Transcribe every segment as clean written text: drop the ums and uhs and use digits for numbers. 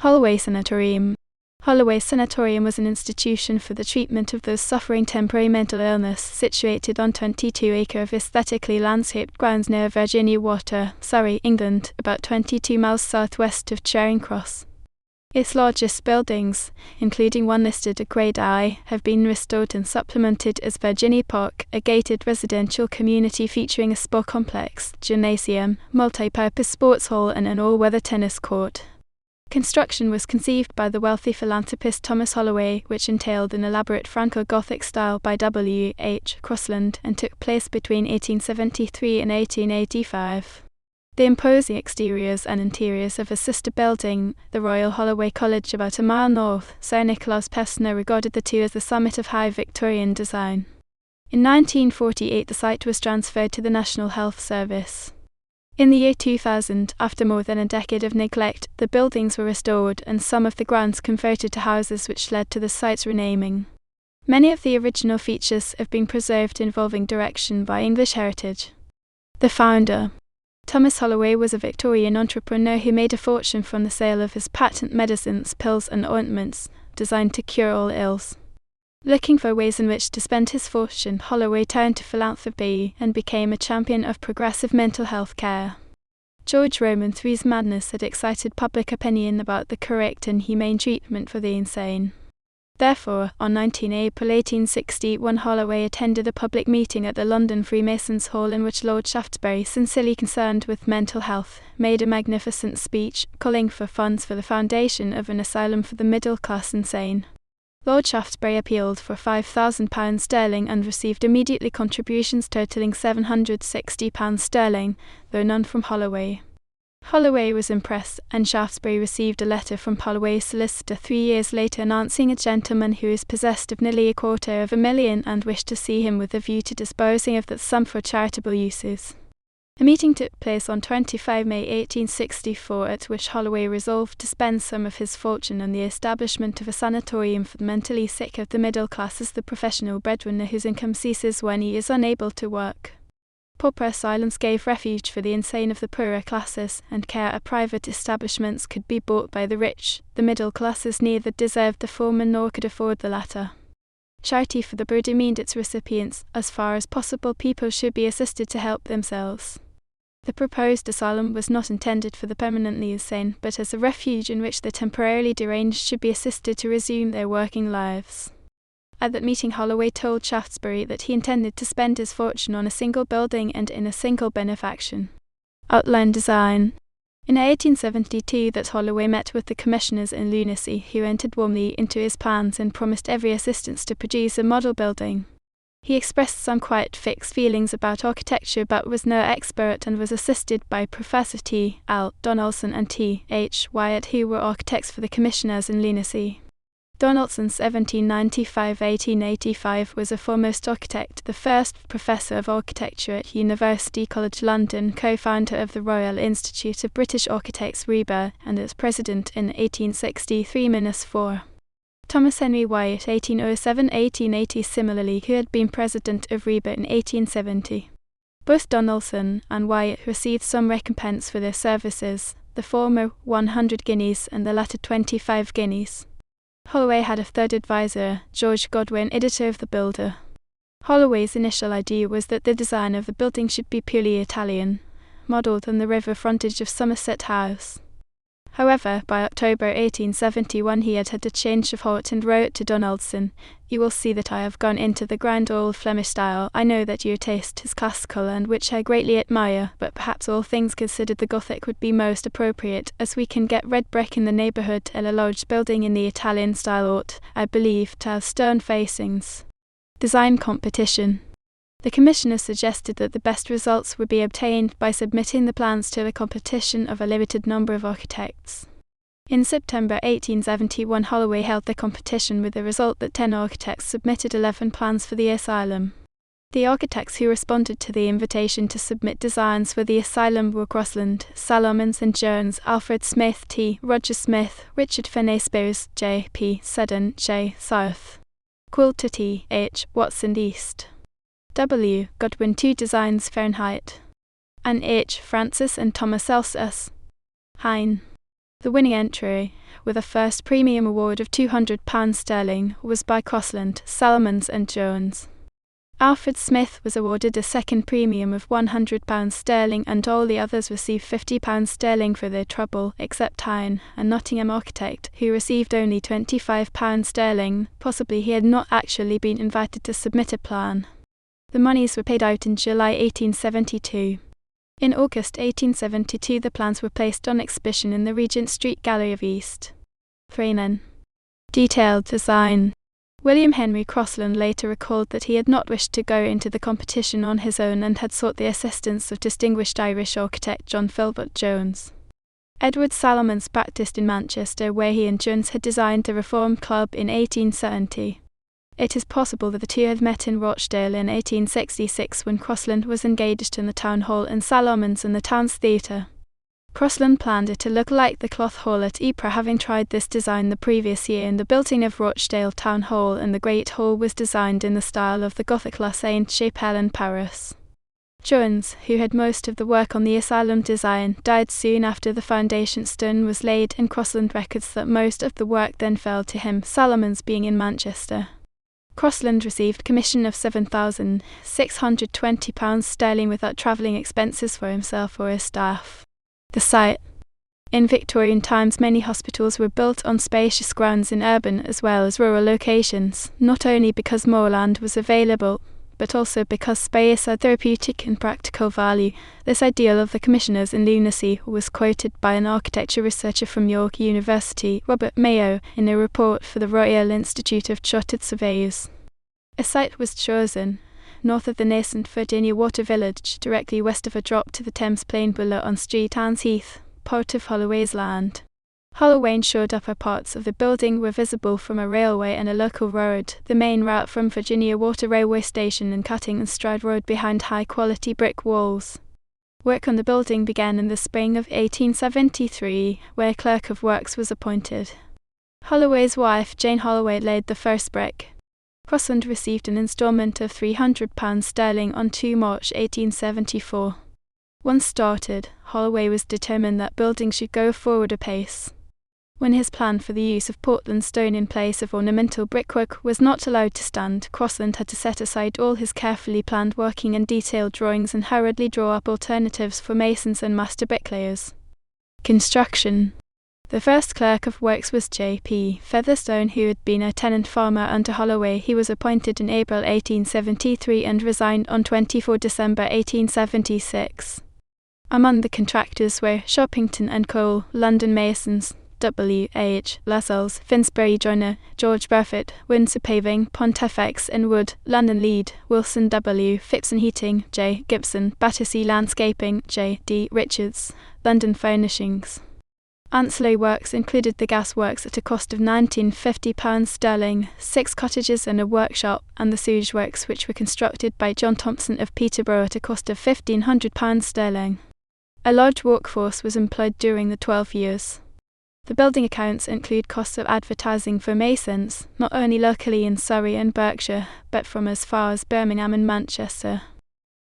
Holloway Sanatorium. Holloway Sanatorium was an institution for the treatment of those suffering temporary mental illness, situated on 22 acre of aesthetically landscaped grounds near Virginia Water, Surrey, England, about 22 miles southwest of Charing Cross. Its largest buildings, including one listed a Grade I, have been restored and supplemented as Virginia Park, a gated residential community featuring a spa complex, gymnasium, multi-purpose sports hall and an all-weather tennis court. Construction was conceived by the wealthy philanthropist Thomas Holloway, which entailed an elaborate Franco-Gothic style by W. H. Crossland, and took place between 1873 and 1885. The imposing exteriors and interiors of a sister building, the Royal Holloway College about a mile north, Sir Nikolaus Pevsner regarded the two as the summit of High Victorian design. In 1948 the site was transferred to the National Health Service. In the year 2000, after more than a decade of neglect, the buildings were restored and some of the grounds converted to houses, which led to the site's renaming. Many of the original features have been preserved, involving direction by English heritage. The founder, Thomas Holloway, was a Victorian entrepreneur who made a fortune from the sale of his patent medicines, pills and ointments, designed to cure all ills. Looking for ways in which to spend his fortune, Holloway turned to philanthropy and became a champion of progressive mental health care. George Roman III's madness had excited public opinion about the correct and humane treatment for the insane. Therefore, on 19 April 1861, Holloway attended a public meeting at the London Freemasons' Hall in which Lord Shaftesbury, sincerely concerned with mental health, made a magnificent speech, calling for funds for the foundation of an asylum for the middle-class insane. Lord Shaftesbury appealed for £5,000 sterling and received immediately contributions totalling £760 sterling, though none from Holloway. Holloway was impressed, and Shaftesbury received a letter from Holloway's solicitor 3 years later announcing a gentleman who is possessed of nearly £250,000 and wished to see him with a view to disposing of that sum for charitable uses. A meeting took place on 25 May 1864 at which Holloway resolved to spend some of his fortune on the establishment of a sanatorium for the mentally sick of the middle class as the professional breadwinner whose income ceases when he is unable to work. Pauper asylums gave refuge for the insane of the poorer classes, and care at private establishments could be bought by the rich. The middle classes neither deserved the former nor could afford the latter. Charity for the poor demeaned its recipients, as far as possible people should be assisted to help themselves. The proposed asylum was not intended for the permanently insane, but as a refuge in which the temporarily deranged should be assisted to resume their working lives. At that meeting, Holloway told Shaftesbury that he intended to spend his fortune on a single building and in a single benefaction. Outline design. In 1872 that Holloway met with the commissioners in Lunacy, who entered warmly into his plans and promised every assistance to produce a model building. He expressed some quite fixed feelings about architecture but was no expert, and was assisted by Professor T. L. Donaldson and T. H. Wyatt, who were architects for the commissioners in Lunacy. Donaldson, 1795–1885, was a foremost architect, the first professor of architecture at University College London, co-founder of the Royal Institute of British Architects RIBA, and its president in 1863–4. Thomas Henry Wyatt, 1807–1880, similarly, who had been president of RIBA in 1870. Both Donaldson and Wyatt received some recompense for their services, the former 100 guineas and the latter 25 guineas. Holloway had a third advisor, George Godwin, editor of The Builder. Holloway's initial idea was that the design of the building should be purely Italian, modelled on the river frontage of Somerset House. However, by October 1871 he had had a change of heart and wrote to Donaldson, "You will see that I have gone into the grand old Flemish style. I know that your taste is classical, and which I greatly admire, but perhaps all things considered the Gothic would be most appropriate, as we can get red brick in the neighbourhood, and a large building in the Italian style ought, I believe, to have stone facings." Design competition. The commissioners suggested that the best results would be obtained by submitting the plans to a competition of a limited number of architects. In September 1871, Holloway held the competition with the result that 10 architects submitted 11 plans for the asylum. The architects who responded to the invitation to submit designs for the asylum were Crossland, Salomons and Jones, Alfred Smith T., Roger Smith, Richard Finney Spears, J. P. Seddon, J. South, Coulter T. H. Watson East, W. Godwin 2 Designs Fahrenheit, and H. Francis and Thomas Elsas, Hine. The winning entry, with a first premium award of £200 was by Crossland, Salomons and Jones. Alfred Smith was awarded a second premium of £100 and all the others received £50 for their trouble, except Hine, a Nottingham architect, who received only £25. Possibly he had not actually been invited to submit a plan. The monies were paid out in July 1872. In August 1872 the plans were placed on exhibition in the Regent Street Gallery of East. Thranen. Detailed design. William Henry Crossland later recalled that he had not wished to go into the competition on his own and had sought the assistance of distinguished Irish architect John Filbert Jones. Edward Salomons practised in Manchester, where he and Jones had designed the Reform Club in 1870. It is possible that the two had met in Rochdale in 1866 when Crossland was engaged in the town hall and Salomons in the town's theatre. Crossland planned it to look like the Cloth Hall at Ypres, having tried this design the previous year in the building of Rochdale Town Hall, and the Great Hall was designed in the style of the Gothic La Sainte-Chapelle in Paris. Jones, who had most of the work on the asylum design, died soon after the foundation stone was laid, and Crossland records that most of the work then fell to him, Salomons being in Manchester. Crossland received commission of £7,620 without travelling expenses for himself or his staff. The site. In Victorian times many hospitals were built on spacious grounds in urban as well as rural locations, not only because more land was available, but also because space had therapeutic and practical value. This ideal of the commissioners in lunacy was quoted by an architecture researcher from York University, Robert Mayo, in a report for the Royal Institute of Chartered Surveyors. A site was chosen, north of the nascent Virginia Water Village, directly west of a drop to the Thames Plain below on Street Anne's Heath, part of Holloway's land. Holloway ensured upper parts of the building were visible from a railway and a local road, the main route from Virginia Water Railway Station and Cutting and Stride Road behind high-quality brick walls. Work on the building began in the spring of 1873, where a clerk of works was appointed. Holloway's wife, Jane Holloway, laid the first brick. Crossland received an instalment of £300 on 2 March 1874. Once started, Holloway was determined that building should go forward apace. When his plan for the use of Portland stone in place of ornamental brickwork was not allowed to stand, Crossland had to set aside all his carefully planned working and detailed drawings and hurriedly draw up alternatives for masons and master bricklayers. Construction. The first clerk of works was J.P. Featherstone, who had been a tenant farmer under Holloway. He was appointed in April 1873 and resigned on 24 December 1876. Among the contractors were Shoppington and Cole, London Masons, W. H. Lascelles, Finsbury Joiner, George Burford, Windsor Paving, Pontifex and Wood, London Lead, Wilson W. Phipps and Heating, J. Gibson, Battersea Landscaping, J. D. Richards, London Furnishings. Ancillary works included the gas works at a cost of £1950, 6 cottages and a workshop, and the sewage works, which were constructed by John Thompson of Peterborough at a cost of £1,500. A large workforce was employed during the 12 years. The building accounts include costs of advertising for masons, not only locally in Surrey and Berkshire, but from as far as Birmingham and Manchester.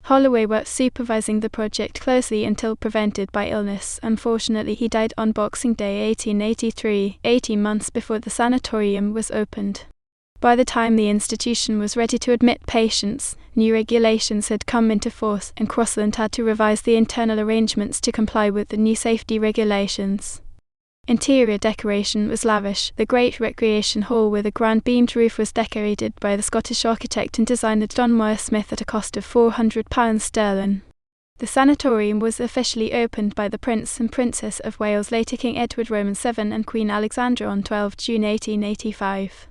Holloway was supervising the project closely until prevented by illness. Unfortunately, he died on Boxing Day 1883, 18 months before the sanatorium was opened. By the time the institution was ready to admit patients, new regulations had come into force, and Crossland had to revise the internal arrangements to comply with the new safety regulations. Interior decoration was lavish. The great recreation hall with a grand beamed roof was decorated by the Scottish architect and designer John Moore Smith at a cost of £400. The sanatorium was officially opened by the Prince and Princess of Wales, later King Edward VII and Queen Alexandra, on 12 June 1885.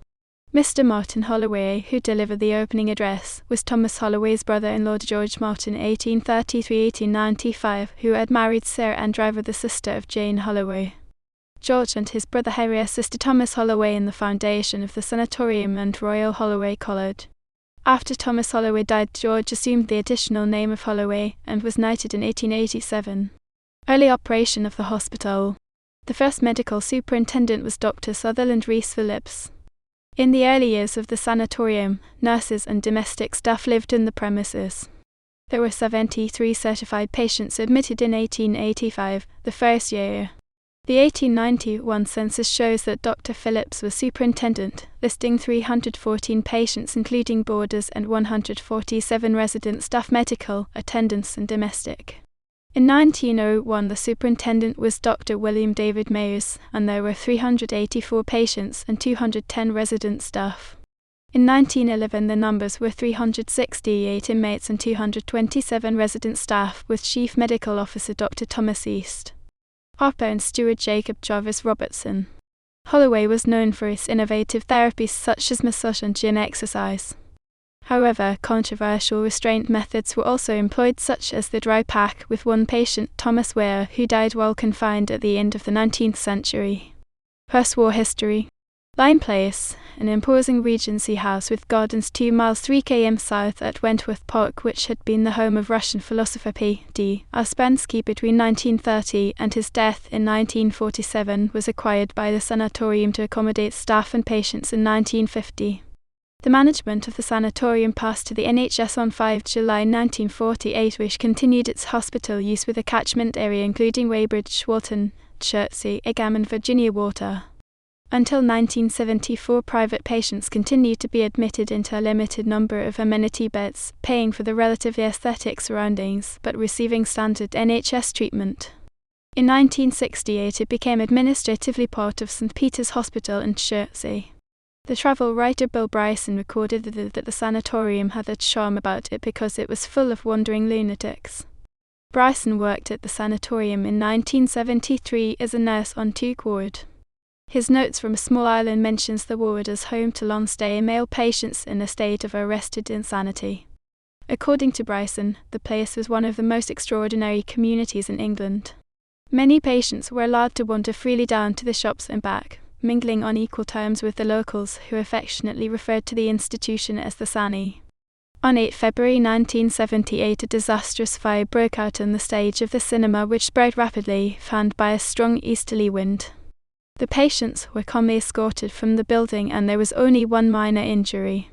Mr. Martin Holloway, who delivered the opening address, was Thomas Holloway's brother-in-law George Martin, 1833–1895, who had married Sarah Ann Driver, the sister of Jane Holloway. George and his brother Harry assisted Thomas Holloway in the foundation of the sanatorium and Royal Holloway College. After Thomas Holloway died, George assumed the additional name of Holloway and was knighted in 1887. Early operation of the hospital. The first medical superintendent was Dr. Sutherland Rees Phillips. In the early years of the sanatorium, nurses and domestic staff lived in the premises. There were 73 certified patients admitted in 1885, the first year. The 1891 census shows that Dr. Phillips was superintendent, listing 314 patients including boarders and 147 resident staff, medical, attendants and domestic. In 1901 the superintendent was Dr. William David Mayers, and there were 384 patients and 210 resident staff. In 1911 the numbers were 368 inmates and 227 resident staff, with Chief Medical Officer Dr. Thomas East Harper and Steward Jacob Jarvis Robertson. Holloway was known for his innovative therapies such as massage and gym exercise. However, controversial restraint methods were also employed, such as the dry pack, with one patient, Thomas Weir, who died while confined at the end of the 19th century. Post-war history. Lyme Place, an imposing Regency house with gardens 2 miles 3 km south at Wentworth Park, which had been the home of Russian philosopher P.D. Ouspensky between 1930 and his death in 1947, was acquired by the sanatorium to accommodate staff and patients in 1950. The management of the sanatorium passed to the NHS on 5 July 1948, which continued its hospital use with a catchment area including Weybridge, Walton, Chertsey, Egham and Virginia Water. Until 1974, private patients continued to be admitted into a limited number of amenity beds, paying for the relatively aesthetic surroundings, but receiving standard NHS treatment. In 1968 it became administratively part of St Peter's Hospital in Chertsey. The travel writer Bill Bryson recorded that the sanatorium had a charm about it because it was full of wandering lunatics. Bryson worked at the sanatorium in 1973 as a nurse on Tooke Ward. His notes from a small island mentions the ward as home to long-stay male patients in a state of arrested insanity. According to Bryson, the place was one of the most extraordinary communities in England. Many patients were allowed to wander freely down to the shops and back, mingling on equal terms with the locals, who affectionately referred to the institution as the Sani. On 8 February 1978 a disastrous fire broke out on the stage of the cinema, which spread rapidly, fanned by a strong easterly wind. The patients were calmly escorted from the building and there was only one minor injury.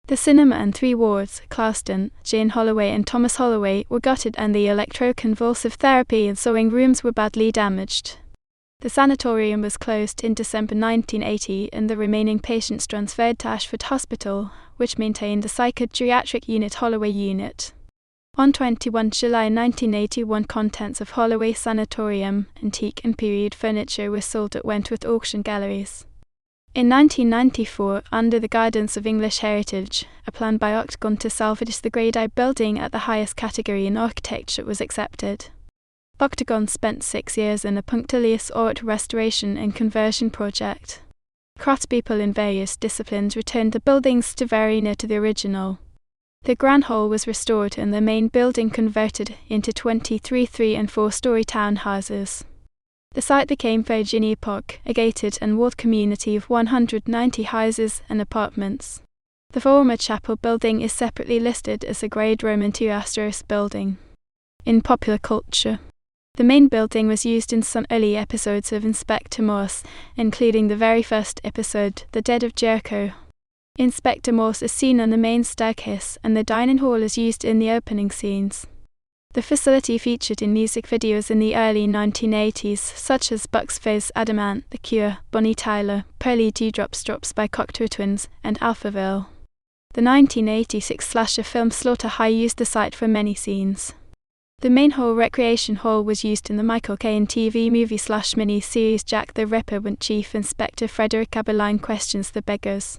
The cinema and 3 wards, Crossland, Jane Holloway and Thomas Holloway, were gutted and the electroconvulsive therapy and sewing rooms were badly damaged. The sanatorium was closed in December 1980 and the remaining patients transferred to Ashford Hospital, which maintained the psychiatric unit Holloway Unit. On 21 July 1981 contents of Holloway Sanatorium, antique and period furniture were sold at Wentworth Auction Galleries. In 1994, under the guidance of English Heritage, a plan by Octagon to salvage the Grade I building at the highest category in architecture was accepted. Octagon spent 6 years in a punctilious art restoration and conversion project. Craftspeople in various disciplines returned the buildings to very near to the original. The Grand Hall was restored and the main building converted into 23 3- and 4-story townhouses. The site became Virginia Park, a gated and walled community of 190 houses and apartments. The former chapel building is separately listed as a Grade Roman II * building. In popular culture, the main building was used in some early episodes of Inspector Morse, including the very first episode, The Dead of Jericho. Inspector Morse is seen on the main staircase, and the dining hall is used in the opening scenes. The facility featured in music videos in the early 1980s, such as Bucks Fizz, Adamant, The Cure, Bonnie Tyler, Pearly Dewdrops Drops by Cocteau Twins, and Alphaville. The 1986 slasher film Slaughter High used the site for many scenes. The main hall recreation hall was used in the Michael Caine TV movie/mini series Jack the Ripper when Chief Inspector Frederick Aberline questions the beggars.